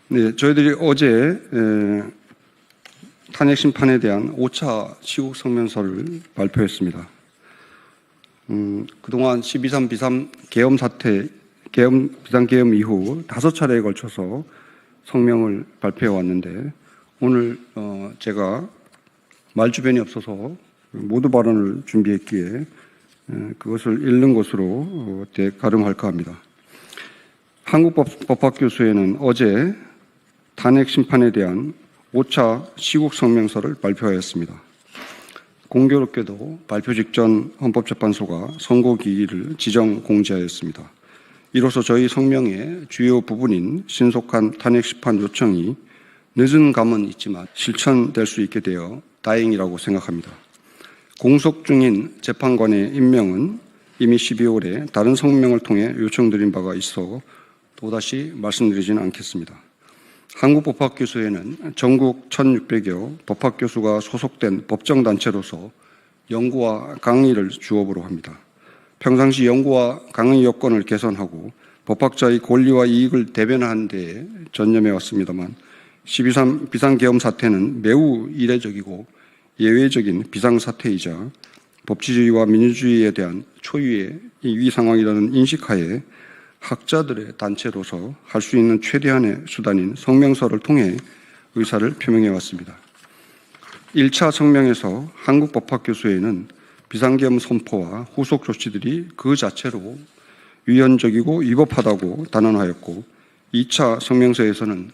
네, 저희들이 어제 탄핵 심판에 대한 5차 시국 성명서를 발표했습니다. 그동안 12.3 비상 계엄 사태, 비상계엄 이후 5차례에 걸쳐서 성명을 발표해 왔는데, 오늘 제가 말주변이 없어서 모두 발언을 준비했기에 그것을 읽는 것으로 가름할까 합니다. 한국법학교수회는 어제 탄핵 심판에 대한 5차 시국 성명서를 발표하였습니다. 공교롭게도 발표 직전 헌법재판소가 선고기일을 지정 공지하였습니다. 이로써 저희 성명의 주요 부분인 신속한 탄핵 심판 요청이 늦은 감은 있지만 실천될 수 있게 되어 다행이라고 생각합니다. 공석 중인 재판관의 임명은 이미 12월에 다른 성명을 통해 요청드린 바가 있어 또다시 말씀드리지는 않겠습니다. 한국법학교수회는 전국 1600여 법학교수가 소속된 법정단체로서 연구와 강의를 주업으로 합니다. 평상시 연구와 강의 여건을 개선하고 법학자의 권리와 이익을 대변하는 데에 전념해 왔습니다만 12.3 비상계엄 사태는 매우 이례적이고 예외적인 비상사태이자 법치주의와 민주주의에 대한 초유의 위기 상황이라는 인식하에 학자들의 단체로서 할 수 있는 최대한의 수단인 성명서를 통해 의사를 표명해 왔습니다. 1차 성명에서 한국법학교수회는 비상계엄 선포와 후속 조치들이 그 자체로 위헌적이고 위법하다고 단언하였고, 2차 성명서에서는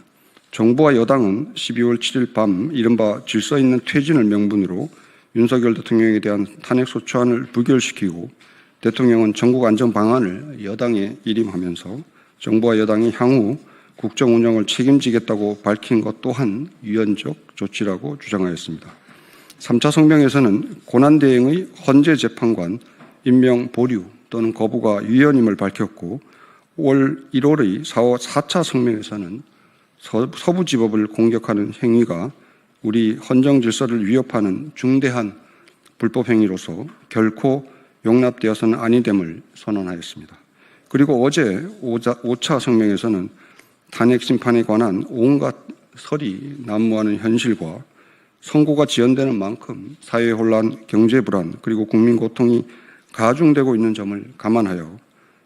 정부와 여당은 12월 7일 밤 이른바 질서 있는 퇴진을 명분으로 윤석열 대통령에 대한 탄핵소추안을 부결시키고, 대통령은 전국 안전 방안을 여당에 일임하면서 정부와 여당이 향후 국정 운영을 책임지겠다고 밝힌 것 또한 위헌적 조치라고 주장하였습니다. 3차 성명에서는 고난대행의 헌재 재판관 임명 보류 또는 거부가 위헌임을 밝혔고, 올 1월의 4차 성명에서는 서부지법을 공격하는 행위가 우리 헌정 질서를 위협하는 중대한 불법 행위로서 결코 용납되어서는 아니됨을 선언하였습니다. 그리고 어제 5차 성명에서는 탄핵 심판에 관한 온갖 설이 난무하는 현실과 선고가 지연되는 만큼 사회 혼란, 경제 불안, 그리고 국민 고통이 가중되고 있는 점을 감안하여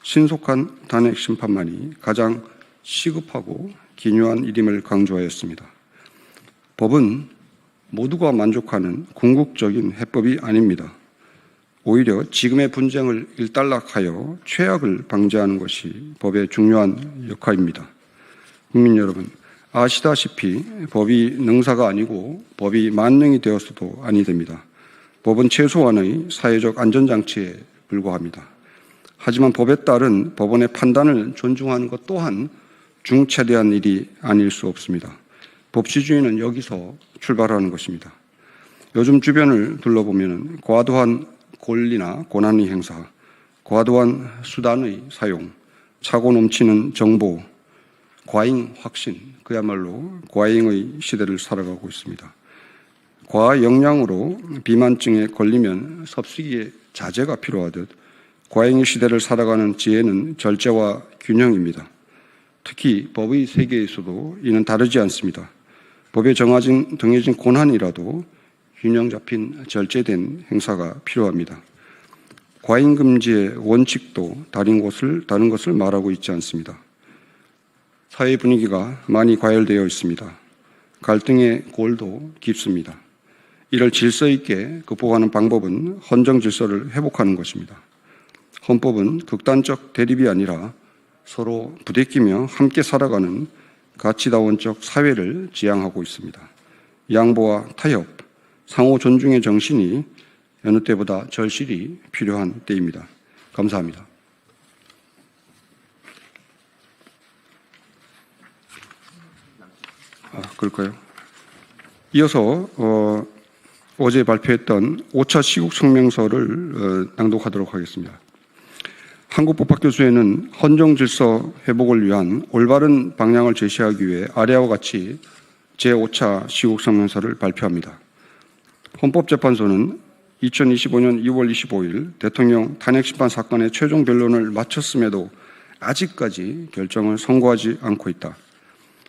신속한 탄핵 심판만이 가장 시급하고 기묘한 일임을 강조하였습니다. 법은 모두가 만족하는 궁극적인 해법이 아닙니다. 오히려 지금의 분쟁을 일단락하여 최악을 방지하는 것이 법의 중요한 역할입니다. 국민 여러분, 아시다시피 법이 능사가 아니고 법이 만능이 되었어도 아니 됩니다. 법은 최소한의 사회적 안전장치에 불과합니다. 하지만 법에 따른 법원의 판단을 존중하는 것 또한 중차대한 일이 아닐 수 없습니다. 법치주의는 여기서 출발하는 것입니다. 요즘 주변을 둘러보면 과도한 권리나 권한의 행사, 과도한 수단의 사용, 차고 넘치는 정보, 과잉 확신, 그야말로 과잉의 시대를 살아가고 있습니다. 과영량으로 비만증에 걸리면 섭식의 자제가 필요하듯 과잉의 시대를 살아가는 지혜는 절제와 균형입니다. 특히 법의 세계에서도 이는 다르지 않습니다. 법에 정해진 권한이라도 균형 잡힌 절제된 행사가 필요합니다. 과잉금지의 원칙도 다른 것을 말하고 있지 않습니다. 사회 분위기가 많이 과열되어 있습니다. 갈등의 골도 깊습니다. 이를 질서 있게 극복하는 방법은 헌정 질서를 회복하는 것입니다. 헌법은 극단적 대립이 아니라 서로 부대끼며 함께 살아가는 가치다원적 사회를 지향하고 있습니다. 양보와 타협, 상호 존중의 정신이 여느 때보다 절실히 필요한 때입니다. 감사합니다. 그럴까요? 이어서 어제 발표했던 5차 시국 성명서를 낭독하도록 하겠습니다. 한국법학교수회는 헌정 질서 회복을 위한 올바른 방향을 제시하기 위해 아래와 같이 제5차 시국 성명서를 발표합니다. 헌법재판소는 2025년 2월 25일 대통령 탄핵심판 사건의 최종 변론을 마쳤음에도 아직까지 결정을 선고하지 않고 있다.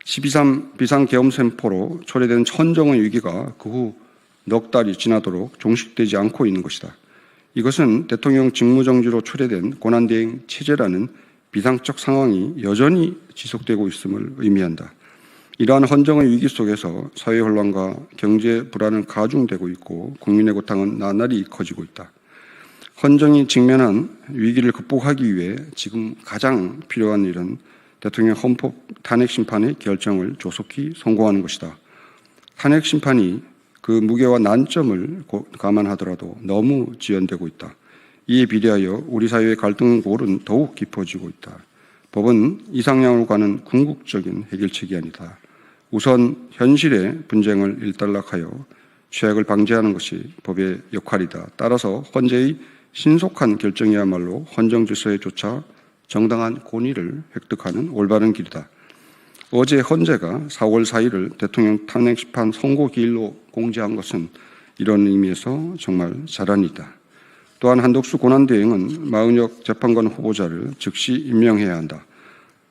12.3 비상계엄세포로 초래된 헌정의 위기가 그 후 넉 달이 지나도록 종식되지 않고 있는 것이다. 이것은 대통령 직무정지로 초래된 고난대행 체제라는 비상적 상황이 여전히 지속되고 있음을 의미한다. 이러한 헌정의 위기 속에서 사회 혼란과 경제 불안은 가중되고 있고 국민의 고통은 나날이 커지고 있다. 헌정이 직면한 위기를 극복하기 위해 지금 가장 필요한 일은 대통령 헌법 탄핵 심판의 결정을 조속히 선고하는 것이다. 탄핵 심판이 그 무게와 난점을 감안하더라도 너무 지연되고 있다. 이에 비례하여 우리 사회의 갈등골은 더욱 깊어지고 있다. 법은 이상향으로 가는 궁극적인 해결책이 아니다. 우선 현실의 분쟁을 일단락하여 최악을 방지하는 것이 법의 역할이다. 따라서 헌재의 신속한 결정이야말로 헌정 질서에 조차 정당한 권위를 획득하는 올바른 길이다. 어제 헌재가 4월 4일을 대통령 탄핵 심판 선고 기일로 공지한 것은 이런 의미에서 정말 잘한이다. 또한 한덕수 고난대행은 마은혁 재판관 후보자를 즉시 임명해야 한다.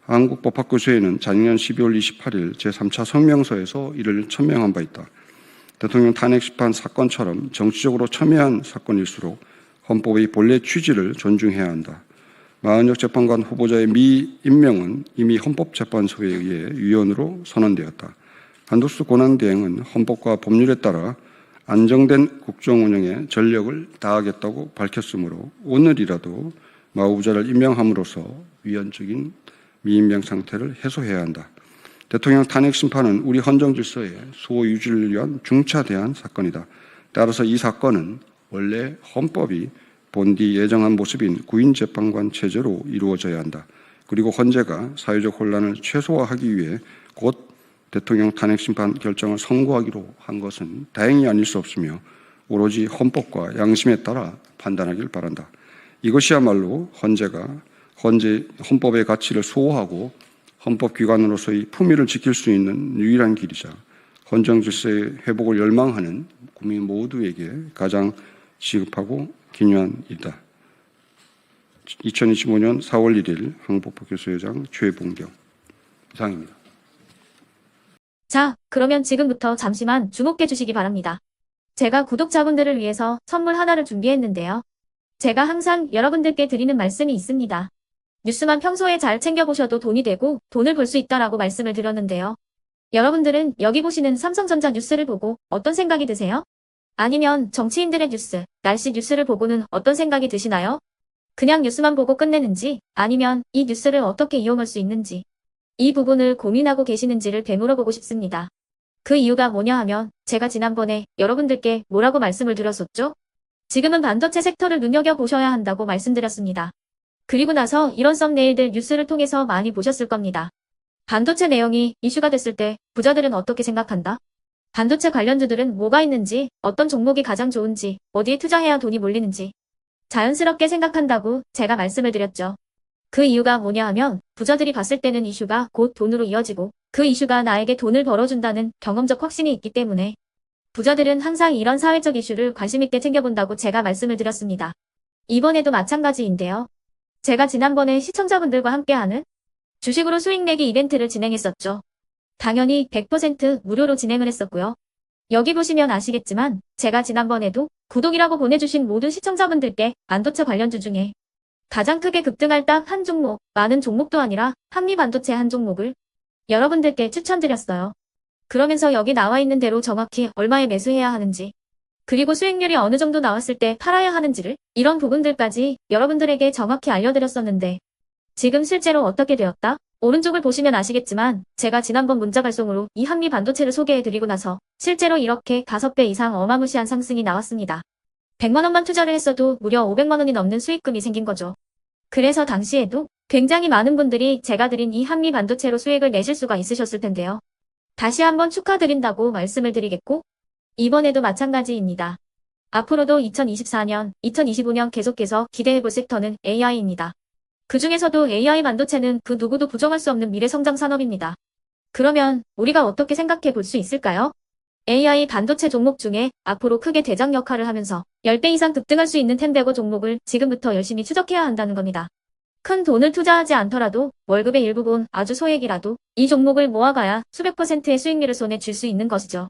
한국법학교수회는 작년 12월 28일 제3차 성명서에서 이를 천명한 바 있다. 대통령 탄핵 심판 사건처럼 정치적으로 첨예한 사건일수록 헌법의 본래 취지를 존중해야 한다. 마은혁 재판관 후보자의 미임명은 이미 헌법재판소에 의해 위헌으로 선언되었다. 한덕수 고난대행은 헌법과 법률에 따라 안정된 국정 운영에 전력을 다하겠다고 밝혔으므로 오늘이라도 마 후보자를 임명함으로써 위헌적인 미임명 상태를 해소해야 한다. 대통령 탄핵 심판은 우리 헌정 질서의 수호 유지를 위한 중차대한 사건이다. 따라서 이 사건은 원래 헌법이 본디 예정한 모습인 구인재판관 체제로 이루어져야 한다. 그리고 헌재가 사회적 혼란을 최소화하기 위해 곧 대통령 탄핵 심판 결정을 선고하기로 한 것은 다행히 아닐 수 없으며 오로지 헌법과 양심에 따라 판단하길 바란다. 이것이야말로 헌법의 가치를 수호하고 헌법기관으로서의 품위를 지킬 수 있는 유일한 길이자 헌정 질서의 회복을 열망하는 국민 모두에게 가장 시급하고 기묘한 일이다. 2025년 4월 1일 한국법학교수회장 최봉경 이상입니다. 자, 그러면 지금부터 잠시만 주목해 주시기 바랍니다. 제가 구독자분들을 위해서 선물 하나를 준비했는데요. 제가 항상 여러분들께 드리는 말씀이 있습니다. 뉴스만 평소에 잘 챙겨보셔도 돈이 되고 돈을 벌 수 있다라고 말씀을 드렸는데요. 여러분들은 여기 보시는 삼성전자 뉴스를 보고 어떤 생각이 드세요? 아니면 정치인들의 뉴스, 날씨 뉴스를 보고는 어떤 생각이 드시나요? 그냥 뉴스만 보고 끝내는지 아니면 이 뉴스를 어떻게 이용할 수 있는지 이 부분을 고민하고 계시는지를 되물어보고 싶습니다. 그 이유가 뭐냐 하면 제가 지난번에 여러분들께 뭐라고 말씀을 드렸었죠? 지금은 반도체 섹터를 눈여겨보셔야 한다고 말씀드렸습니다. 그리고 나서 이런 썸네일들 뉴스를 통해서 많이 보셨을 겁니다. 반도체 내용이 이슈가 됐을 때 부자들은 어떻게 생각한다? 반도체 관련주들은 뭐가 있는지, 어떤 종목이 가장 좋은지, 어디에 투자해야 돈이 몰리는지 자연스럽게 생각한다고 제가 말씀을 드렸죠. 그 이유가 뭐냐 하면 부자들이 봤을 때는 이슈가 곧 돈으로 이어지고 그 이슈가 나에게 돈을 벌어준다는 경험적 확신이 있기 때문에 부자들은 항상 이런 사회적 이슈를 관심있게 챙겨본다고 제가 말씀을 드렸습니다. 이번에도 마찬가지인데요. 제가 지난번에 시청자분들과 함께하는 주식으로 수익 내기 이벤트를 진행했었죠. 당연히 100% 무료로 진행을 했었고요. 여기 보시면 아시겠지만 제가 지난번에도 구독이라고 보내주신 모든 시청자분들께 반도체 관련주 중에 가장 크게 급등할 딱 한 종목, 많은 종목도 아니라 한미반도체 한 종목을 여러분들께 추천드렸어요. 그러면서 여기 나와 있는 대로 정확히 얼마에 매수해야 하는지 그리고 수익률이 어느 정도 나왔을 때 팔아야 하는지를 이런 부분들까지 여러분들에게 정확히 알려드렸었는데 지금 실제로 어떻게 되었다? 오른쪽을 보시면 아시겠지만 제가 지난번 문자 발송으로 이 한미 반도체를 소개해드리고 나서 실제로 이렇게 5배 이상 어마무시한 상승이 나왔습니다. 100만 원만 투자를 했어도 무려 500만 원이 넘는 수익금이 생긴 거죠. 그래서 당시에도 굉장히 많은 분들이 제가 드린 이 한미 반도체로 수익을 내실 수가 있으셨을 텐데요. 다시 한번 축하드린다고 말씀을 드리겠고 이번에도 마찬가지입니다. 앞으로도 2024년, 2025년 계속해서 기대해볼 섹터는 AI입니다. 그 중에서도 AI 반도체는 그 누구도 부정할 수 없는 미래 성장 산업입니다. 그러면 우리가 어떻게 생각해 볼 수 있을까요? AI 반도체 종목 중에 앞으로 크게 대장 역할을 하면서 10배 이상 급등할 수 있는 템베고 종목을 지금부터 열심히 추적해야 한다는 겁니다. 큰 돈을 투자하지 않더라도 월급의 일부분 아주 소액이라도 이 종목을 모아가야 수백 %의 수익률을 손에 쥘 수 있는 것이죠.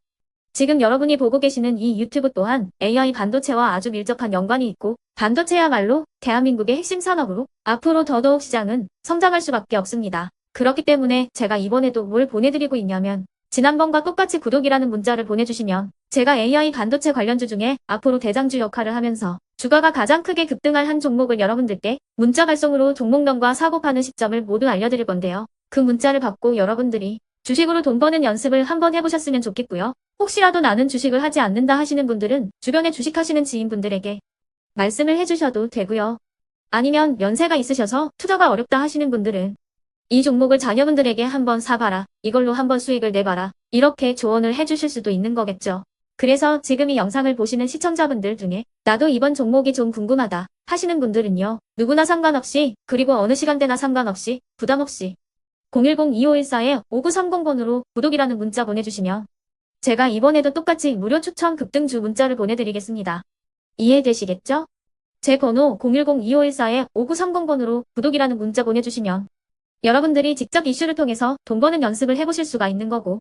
지금 여러분이 보고 계시는 이 유튜브 또한 AI 반도체와 아주 밀접한 연관이 있고 반도체야말로 대한민국의 핵심 산업으로 앞으로 더더욱 시장은 성장할 수밖에 없습니다. 그렇기 때문에 제가 이번에도 뭘 보내드리고 있냐면 지난번과 똑같이 구독이라는 문자를 보내주시면 제가 AI 반도체 관련주 중에 앞으로 대장주 역할을 하면서 주가가 가장 크게 급등할 한 종목을 여러분들께 문자 발송으로 종목명과 사고 파는 시점을 모두 알려드릴 건데요. 그 문자를 받고 여러분들이 주식으로 돈 버는 연습을 한번 해보셨으면 좋겠고요. 혹시라도 나는 주식을 하지 않는다 하시는 분들은 주변에 주식하시는 지인분들에게 말씀을 해주셔도 되고요. 아니면 연세가 있으셔서 투자가 어렵다 하시는 분들은 이 종목을 자녀분들에게 한번 사봐라. 이걸로 한번 수익을 내봐라. 이렇게 조언을 해주실 수도 있는 거겠죠. 그래서 지금 이 영상을 보시는 시청자분들 중에 나도 이번 종목이 좀 궁금하다 하시는 분들은요. 누구나 상관없이 그리고 어느 시간대나 상관없이 부담 없이 010-2514-5930번으로 구독이라는 문자 보내주시면 제가 이번에도 똑같이 무료 추천 급등주 문자를 보내드리겠습니다. 이해되시겠죠? 제 번호 010-2514-5930번으로 구독이라는 문자 보내주시면 여러분들이 직접 이슈를 통해서 돈 버는 연습을 해보실 수가 있는 거고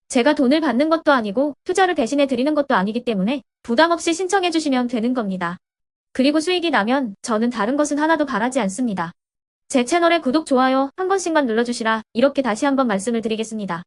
제가 돈을 받는 것도 아니고 투자를 대신해 드리는 것도 아니기 때문에 부담 없이 신청해 주시면 되는 겁니다. 그리고 수익이 나면 저는 다른 것은 하나도 바라지 않습니다. 제 채널에 구독, 좋아요 한 번씩만 눌러주시라 이렇게 다시 한번 말씀을 드리겠습니다.